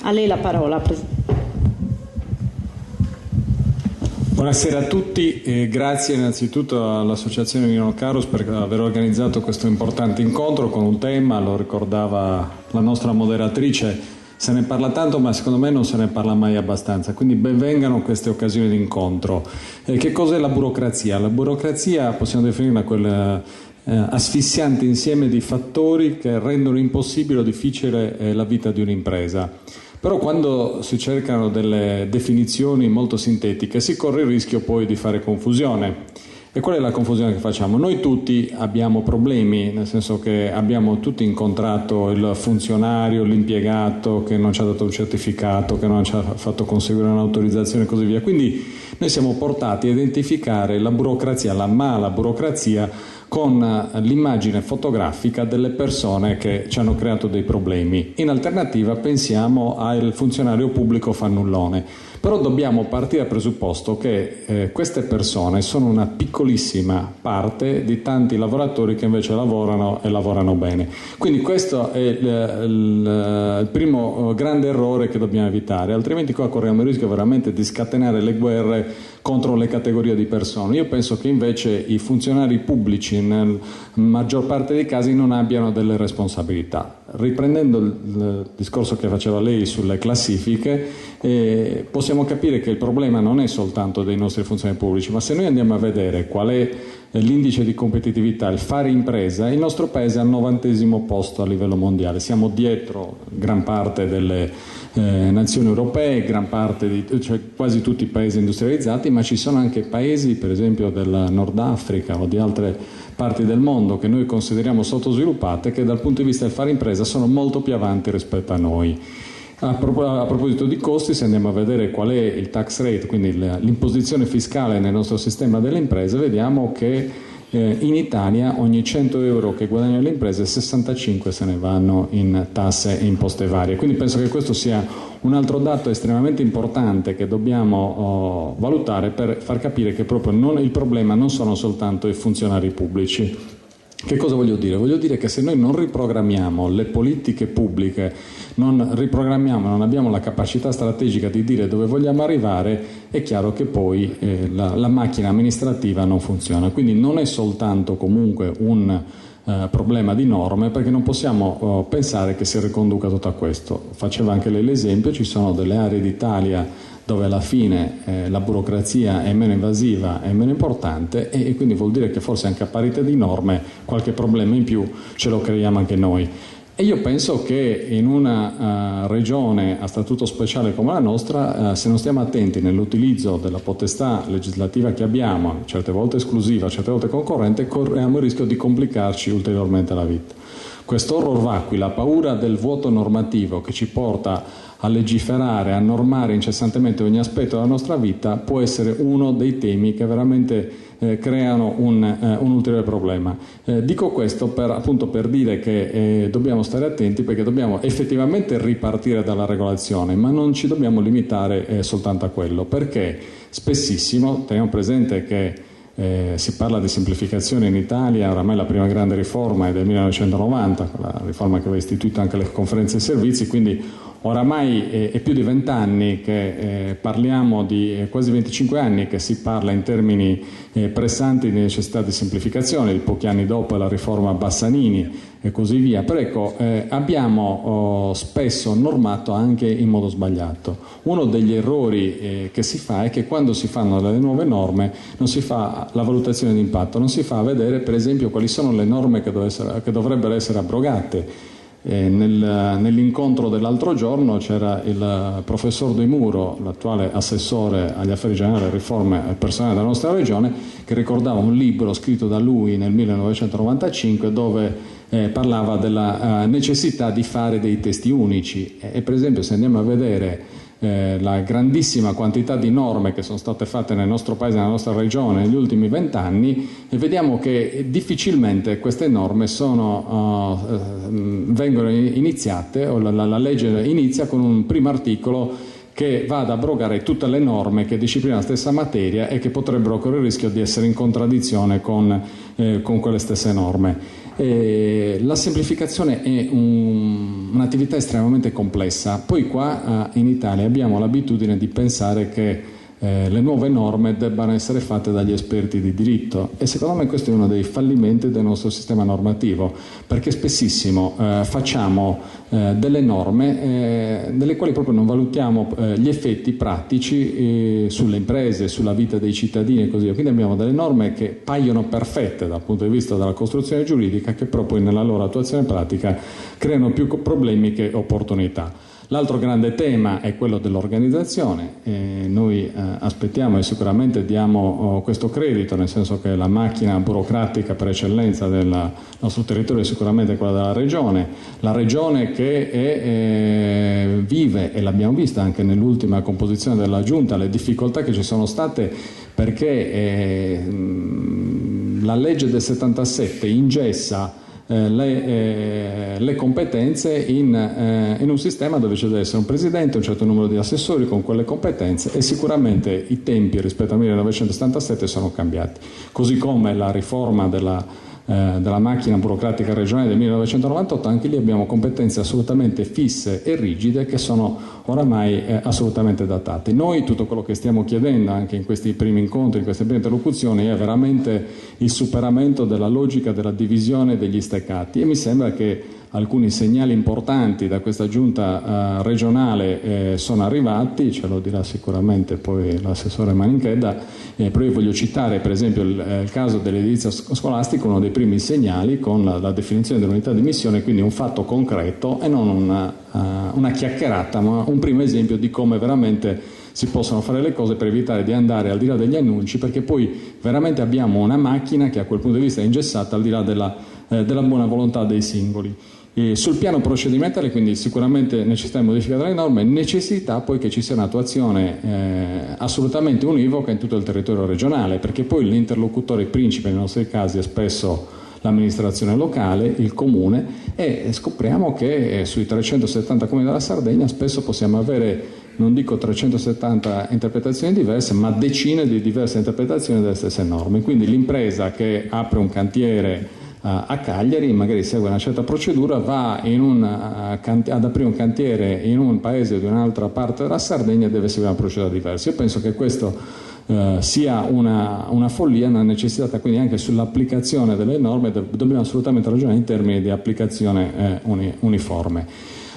A lei la parola, Presidente. Buonasera a tutti e grazie innanzitutto all'Associazione Nino Caros per aver organizzato questo importante incontro con un tema, lo ricordava la nostra moderatrice, se ne parla tanto ma secondo me non se ne parla mai abbastanza, quindi benvengano queste occasioni di incontro. Che cos'è la burocrazia? La burocrazia possiamo definirla quel asfissiante insieme di fattori che rendono impossibile o difficile la vita di un'impresa. Però quando si cercano delle definizioni molto sintetiche si corre il rischio poi di fare confusione. E qual è la confusione che facciamo? Noi tutti abbiamo problemi, nel senso che abbiamo tutti incontrato il funzionario, l'impiegato che non ci ha dato un certificato, che non ci ha fatto conseguire un'autorizzazione e così via. Quindi noi siamo portati a identificare la burocrazia, la mala burocrazia, con l'immagine fotografica delle persone che ci hanno creato dei problemi. In alternativa pensiamo al funzionario pubblico fannullone. Però dobbiamo partire dal presupposto che queste persone sono una piccolissima parte di tanti lavoratori che invece lavorano e lavorano bene. Quindi questo è il primo grande errore che dobbiamo evitare, altrimenti qua corriamo il rischio veramente di scatenare le guerre contro le categorie di persone. Io penso che invece i funzionari pubblici nella maggior parte dei casi non abbiano delle responsabilità. Riprendendo il discorso che faceva lei sulle classifiche, possiamo capire che il problema non è soltanto dei nostri funzionari pubblici, ma se noi andiamo a vedere qual è l'indice di competitività, il fare impresa, il nostro paese è al 90° posto a livello mondiale. Siamo dietro gran parte delle nazioni europee, cioè quasi tutti i paesi industrializzati, ma ci sono anche paesi, per esempio del Nord Africa o di altre parti del mondo che noi consideriamo sottosviluppate, che dal punto di vista del fare impresa sono molto più avanti rispetto a noi. A proposito di costi, se andiamo a vedere qual è il tax rate, quindi l'imposizione fiscale nel nostro sistema delle imprese, vediamo che in Italia ogni 100 euro che guadagnano le imprese 65 se ne vanno in tasse e imposte varie. Quindi penso che questo sia un altro dato estremamente importante che dobbiamo valutare per far capire che proprio il problema non sono soltanto i funzionari pubblici. Che cosa voglio dire? Voglio dire che se noi non riprogrammiamo le politiche pubbliche, non abbiamo la capacità strategica di dire dove vogliamo arrivare, è chiaro che poi la macchina amministrativa non funziona. Quindi non è soltanto comunque un problema di norme, perché non possiamo pensare che si riconduca tutto a questo. Faceva anche lei l'esempio, ci sono delle aree d'Italia dove alla fine la burocrazia è meno invasiva e meno importante e quindi vuol dire che forse anche a parità di norme qualche problema in più ce lo creiamo anche noi. E io penso che in una regione a statuto speciale come la nostra, se non stiamo attenti nell'utilizzo della potestà legislativa che abbiamo, certe volte esclusiva, certe volte concorrente, corriamo il rischio di complicarci ulteriormente la vita. Questo horror vacui, la paura del vuoto normativo che ci porta a legiferare, a normare incessantemente ogni aspetto della nostra vita, può essere uno dei temi che veramente creano un ulteriore problema. Dico questo appunto per dire che dobbiamo stare attenti, perché dobbiamo effettivamente ripartire dalla regolazione, ma non ci dobbiamo limitare soltanto a quello, perché spessissimo teniamo presente che si parla di semplificazione in Italia, oramai la prima grande riforma è del 1990, la riforma che aveva istituito anche le conferenze e servizi, quindi oramai è più di 20 anni che parliamo di quasi 25 anni che si parla in termini pressanti di necessità di semplificazione, di pochi anni dopo la riforma Bassanini e così via. Però ecco, abbiamo spesso normato anche in modo sbagliato. Uno degli errori che si fa è che quando si fanno delle nuove norme non si fa la valutazione di impatto, non si fa vedere per esempio quali sono le norme che dovrebbero essere abrogate. Nell'incontro dell'altro giorno c'era il professor De Muro, l'attuale assessore agli affari generali e riforme personali della nostra regione, che ricordava un libro scritto da lui nel 1995 dove parlava della necessità di fare dei testi unici e per esempio se andiamo a vedere la grandissima quantità di norme che sono state fatte nel nostro paese, nella nostra regione negli ultimi 20 anni, e vediamo che difficilmente queste norme vengono iniziate, o la legge inizia con un primo articolo che va ad abrogare tutte le norme che disciplinano la stessa materia e che potrebbero correre il rischio di essere in contraddizione con quelle stesse norme. La semplificazione è un'attività estremamente complessa. Poi qua in Italia abbiamo l'abitudine di pensare che le nuove norme debbano essere fatte dagli esperti di diritto, e secondo me questo è uno dei fallimenti del nostro sistema normativo, perché spessissimo facciamo delle norme delle quali proprio non valutiamo gli effetti pratici sulle imprese, sulla vita dei cittadini e così via. Quindi abbiamo delle norme che paiono perfette dal punto di vista della costruzione giuridica, che però poi nella loro attuazione pratica creano più problemi che opportunità. L'altro grande tema è quello dell'organizzazione. Noi aspettiamo e sicuramente diamo questo credito, nel senso che la macchina burocratica per eccellenza del nostro territorio è sicuramente quella della Regione. La Regione che vive, e l'abbiamo vista anche nell'ultima composizione della Giunta, le difficoltà che ci sono state, perché la legge del 77 ingessa le competenze in un sistema dove c'è da essere un presidente, un certo numero di assessori con quelle competenze, e sicuramente i tempi rispetto al 1977 sono cambiati, così come la riforma della macchina burocratica regionale del 1998. Anche lì abbiamo competenze assolutamente fisse e rigide che sono oramai assolutamente datate. Noi tutto quello che stiamo chiedendo anche in questi primi incontri, in queste prime interlocuzioni, è veramente il superamento della logica della divisione degli steccati, e mi sembra che alcuni segnali importanti da questa giunta regionale sono arrivati, ce lo dirà sicuramente poi l'assessore Maninchedda, però io voglio citare per esempio il caso dell'edilizia scolastica, uno dei primi segnali con la definizione dell'unità di missione, quindi un fatto concreto e non una chiacchierata, ma un primo esempio di come veramente si possono fare le cose per evitare di andare al di là degli annunci, perché poi veramente abbiamo una macchina che a quel punto di vista è ingessata al di là della buona volontà dei singoli. E sul piano procedimentale, quindi sicuramente necessità di modificare le norme, necessità poi che ci sia un'attuazione assolutamente univoca in tutto il territorio regionale, perché poi l'interlocutore principe nei nostri casi è spesso l'amministrazione locale, il comune, e scopriamo che sui 370 comuni della Sardegna spesso possiamo avere, non dico 370 interpretazioni diverse, ma decine di diverse interpretazioni delle stesse norme. Quindi l'impresa che apre un cantiere a Cagliari, magari segue una certa procedura, va ad aprire un cantiere in un paese di un'altra parte della Sardegna e deve seguire una procedura diversa. Io penso che questo sia una follia, una necessità quindi anche sull'applicazione delle norme. Dobbiamo assolutamente ragionare in termini di applicazione uniforme.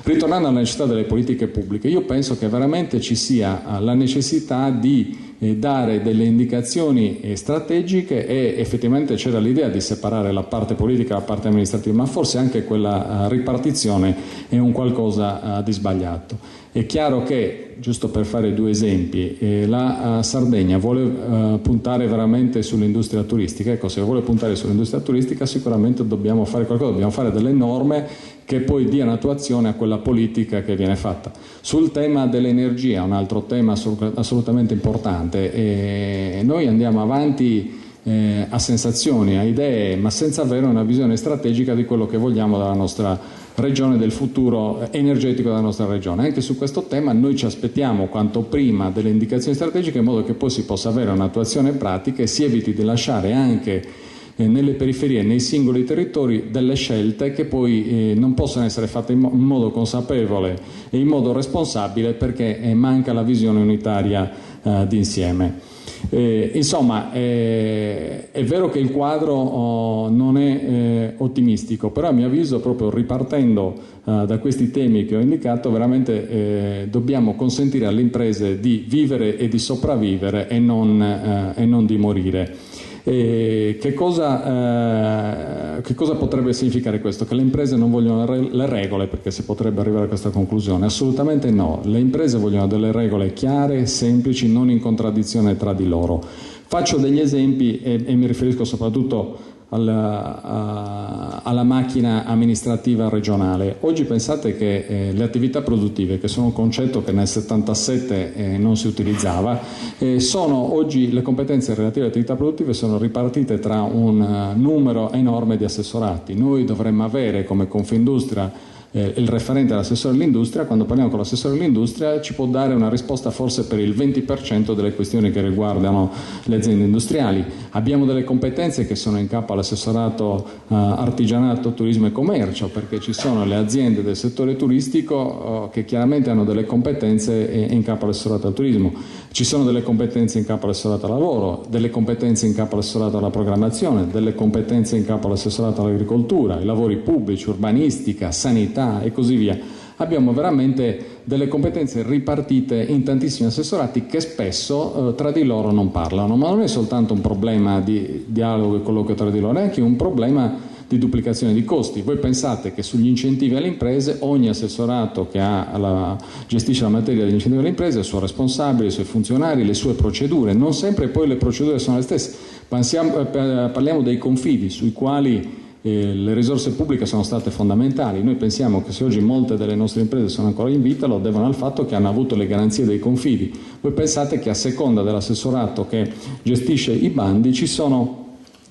Ritornando alla necessità delle politiche pubbliche, io penso che veramente ci sia la necessità di dare delle indicazioni strategiche, e effettivamente c'era l'idea di separare la parte politica dalla parte amministrativa, ma forse anche quella ripartizione è un qualcosa di sbagliato. È chiaro che, giusto per fare due esempi, la Sardegna vuole puntare veramente sull'industria turistica. Ecco, se vuole puntare sull'industria turistica sicuramente dobbiamo fare qualcosa, dobbiamo fare delle norme che poi diano attuazione a quella politica che viene fatta. Sul tema dell'energia, un altro tema assolutamente importante, noi andiamo avanti a sensazioni, a idee, ma senza avere una visione strategica di quello che vogliamo dalla nostra regione, del futuro energetico della nostra regione. Anche su questo tema noi ci aspettiamo quanto prima delle indicazioni strategiche, in modo che poi si possa avere un'attuazione pratica e si eviti di lasciare anche nelle periferie, nei singoli territori, delle scelte che poi non possono essere fatte in modo consapevole e in modo responsabile, perché manca la visione unitaria d'insieme. Insomma, è vero che il quadro non è ottimistico, però a mio avviso, proprio ripartendo da questi temi che ho indicato, veramente dobbiamo consentire alle imprese di vivere e di sopravvivere e non di morire. Che cosa potrebbe significare questo? Che le imprese non vogliono le regole, perché si potrebbe arrivare a questa conclusione? Assolutamente no. Le imprese vogliono delle regole chiare, semplici, non in contraddizione tra di loro. Faccio degli esempi e mi riferisco soprattutto alla macchina amministrativa regionale. Oggi pensate che le attività produttive, che sono un concetto che nel 77 non si utilizzava, oggi le competenze relative alle attività produttive sono ripartite tra un numero enorme di assessorati. Noi dovremmo avere come Confindustria il referente dell'assessore all'industria, quando parliamo con l'assessore all'industria ci può dare una risposta forse per il 20% delle questioni che riguardano le aziende industriali. Abbiamo delle competenze che sono in capo all'assessorato artigianato, turismo e commercio, perché ci sono le aziende del settore turistico che chiaramente hanno delle competenze in capo all'assessorato al turismo, ci sono delle competenze in capo all'assessorato al lavoro, delle competenze in capo all'assessorato alla programmazione, delle competenze in capo all'assessorato all'agricoltura, ai lavori pubblici, urbanistica, sanità e così via. Abbiamo veramente delle competenze ripartite in tantissimi assessorati che spesso tra di loro non parlano, ma non è soltanto un problema di dialogo e colloquio tra di loro, è anche un problema di duplicazione di costi. Voi pensate che sugli incentivi alle imprese ogni assessorato che gestisce la materia degli incentivi alle imprese ha il suo responsabile, i suoi funzionari, le sue procedure, non sempre poi le procedure sono le stesse. Parliamo dei confidi sui quali le risorse pubbliche sono state fondamentali. Noi pensiamo che se oggi molte delle nostre imprese sono ancora in vita lo devono al fatto che hanno avuto le garanzie dei confidi. Voi pensate che a seconda dell'assessorato che gestisce i bandi ci sono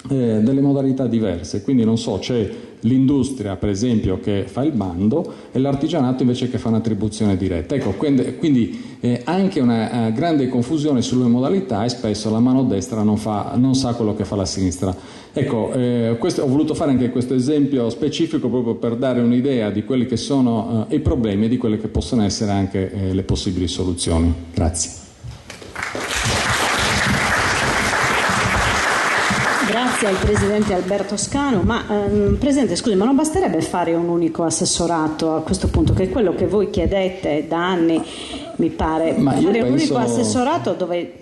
delle modalità diverse, quindi non so, c'è l'industria per esempio che fa il bando e l'artigianato invece che fa un'attribuzione diretta. Ecco, quindi anche una grande confusione sulle modalità e spesso la mano destra non sa quello che fa la sinistra. Ecco, ho voluto fare anche questo esempio specifico proprio per dare un'idea di quelli che sono i problemi e di quelle che possono essere anche le possibili soluzioni. Grazie. Grazie al Presidente Alberto Scanu, ma Presidente scusi, ma non basterebbe fare un unico assessorato a questo punto, che è quello che voi chiedete da anni, mi pare, fare un unico assessorato dove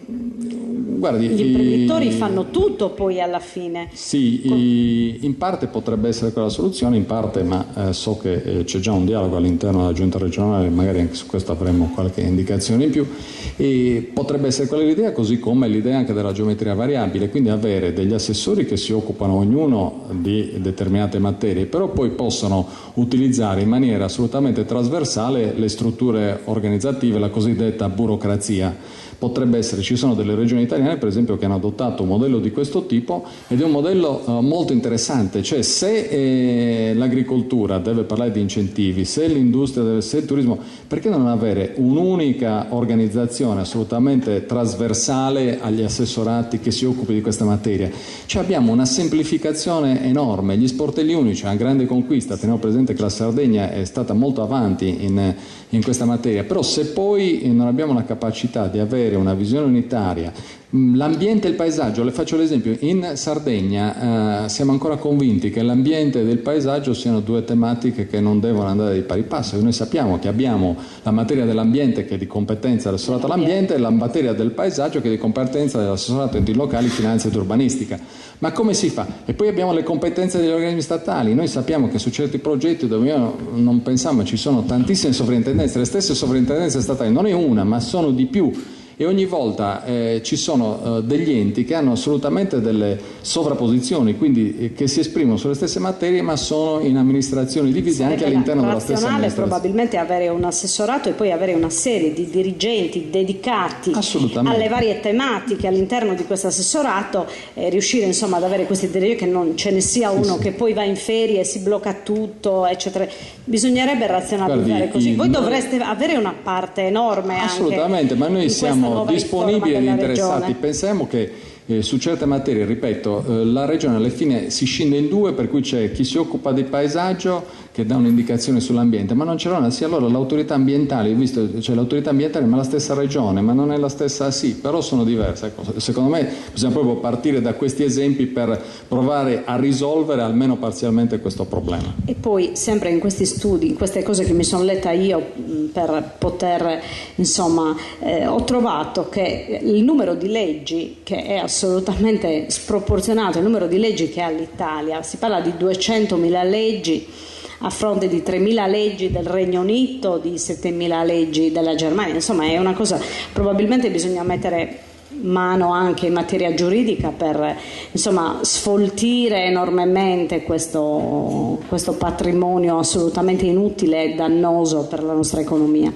Guardi, gli imprenditori fanno tutto poi alla fine. Sì, in parte potrebbe essere quella soluzione, in parte, ma so che c'è già un dialogo all'interno della Giunta regionale, magari anche su questo avremo qualche indicazione in più, e potrebbe essere quella l'idea, così come l'idea anche della geometria variabile, quindi avere degli assessori che si occupano ognuno di determinate materie, però poi possono utilizzare in maniera assolutamente trasversale le strutture organizzative, la cosiddetta burocrazia. Potrebbe essere, ci sono delle regioni italiane per esempio che hanno adottato un modello di questo tipo ed è un modello molto interessante, cioè se l'agricoltura deve parlare di incentivi, se l'industria se il turismo, perché non avere un'unica organizzazione assolutamente trasversale agli assessorati che si occupi di questa materia? Cioè abbiamo una semplificazione enorme, gli sportelli unici, una grande conquista, teniamo presente che la Sardegna è stata molto avanti in questa materia, però se poi non abbiamo la capacità di avere una visione unitaria, l'ambiente e il paesaggio, le faccio l'esempio, in Sardegna siamo ancora convinti che l'ambiente e il paesaggio siano due tematiche che non devono andare di pari passo. Noi sappiamo che abbiamo la materia dell'ambiente che è di competenza dell'assessorato all'ambiente e la materia del paesaggio che è di competenza dell'assessorato enti locali, finanza ed urbanistica. Ma come si fa? E poi abbiamo le competenze degli organismi statali. Noi sappiamo che su certi progetti dove non pensiamo ci sono tantissime sovrintendenze, le stesse sovrintendenze statali, non è una ma sono di più. E ogni volta ci sono degli enti che hanno assolutamente delle sovrapposizioni, quindi che si esprimono sulle stesse materie ma sono in amministrazioni divise anche all'interno della stessa amministrazione. Probabilmente avere un assessorato e poi avere una serie di dirigenti dedicati alle varie tematiche all'interno di questo assessorato, riuscire insomma ad avere questi dirigenti, che non ce ne sia uno che poi va in ferie e si blocca tutto, eccetera. Bisognerebbe razionalizzare così. Voi dovreste avere una parte enorme assolutamente, anche ma noi siamo disponibili ed interessati. regione. Pensiamo che su certe materie, ripeto, la regione alla fine si scinde in due, per cui c'è chi si occupa di paesaggio che dà un'indicazione sull'ambiente, ma non c'è una, sì, allora l'autorità ambientale, ho visto c'è l'autorità ambientale ma la stessa regione, ma non è la stessa, sì, però sono diverse. Ecco, secondo me bisogna proprio partire da questi esempi per provare a risolvere almeno parzialmente questo problema. E poi sempre in questi studi, in queste cose che mi sono letta io per poter, insomma, ho trovato che il numero di leggi che è assolutamente sproporzionato, il numero di leggi che ha l'Italia, si parla di 200.000 leggi a fronte di 3.000 leggi del Regno Unito, di 7.000 leggi della Germania, insomma è una cosa, probabilmente bisogna mettere mano anche in materia giuridica per insomma sfoltire enormemente questo patrimonio assolutamente inutile e dannoso per la nostra economia.